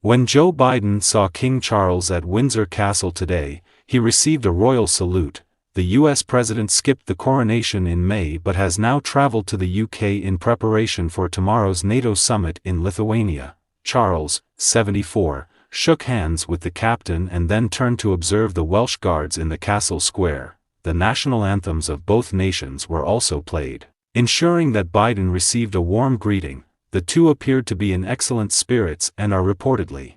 When Joe Biden saw King Charles at Windsor Castle today, he received a royal salute. The U.S. president skipped the coronation in May but has now traveled to the UK in preparation for tomorrow's NATO summit in Lithuania. Charles, 74, shook hands with the captain and then turned to observe the Welsh Guards in the castle square. The national anthems of both nations were also played. Ensuring that Biden received a warm greeting, the two appeared to be in excellent spirits and are reportedly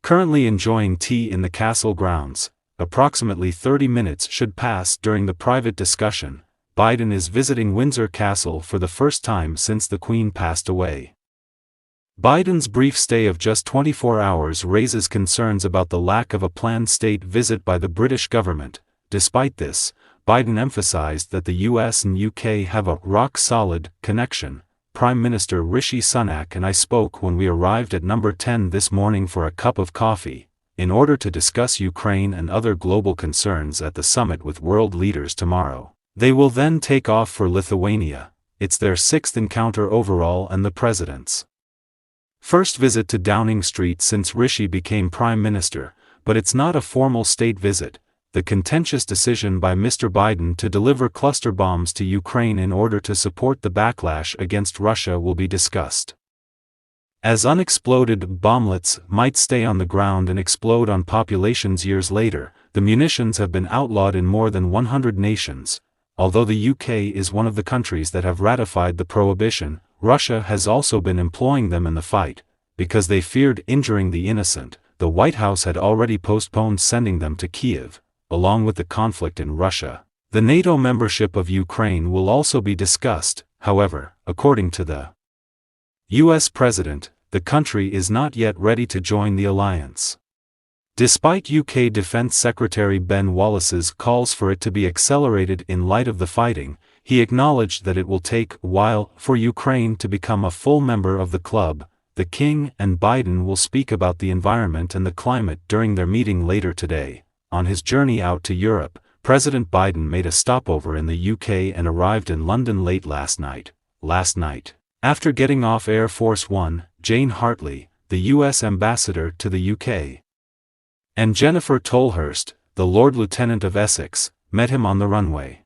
currently enjoying tea in the castle grounds. Approximately 30 minutes should pass during the private discussion. Biden is visiting Windsor Castle for the first time since the Queen passed away. Biden's brief stay of just 24 hours raises concerns about the lack of a planned state visit by the British government. Despite this, Biden emphasized that the US and UK have a rock-solid connection. Prime Minister Rishi Sunak and I spoke when we arrived at number 10 this morning for a cup of coffee, in order to discuss Ukraine and other global concerns at the summit with world leaders tomorrow. They will then take off for Lithuania. It's their 6th encounter overall and the president's first visit to Downing Street since Rishi became Prime Minister, but it's not a formal state visit. The contentious decision by Mr. Biden to deliver cluster bombs to Ukraine in order to support the backlash against Russia will be discussed. As unexploded bomblets might stay on the ground and explode on populations years later, the munitions have been outlawed in more than 100 nations. Although the UK is one of the countries that have ratified the prohibition, Russia has also been employing them in the fight. Because they feared injuring the innocent, the White House had already postponed sending them to Kyiv, along with the conflict in Russia. The NATO membership of Ukraine will also be discussed. However, according to the U.S. President, the country is not yet ready to join the alliance. Despite UK Defense Secretary Ben Wallace's calls for it to be accelerated in light of the fighting, he acknowledged that it will take a while for Ukraine to become a full member of the club. The King and Biden will speak about the environment and the climate during their meeting later today. On his journey out to Europe, President Biden made a stopover in the UK and arrived in London late last night. After getting off Air Force One, Jane Hartley, the U.S. ambassador to the UK, and Jennifer Tolhurst, the Lord Lieutenant of Essex, met him on the runway.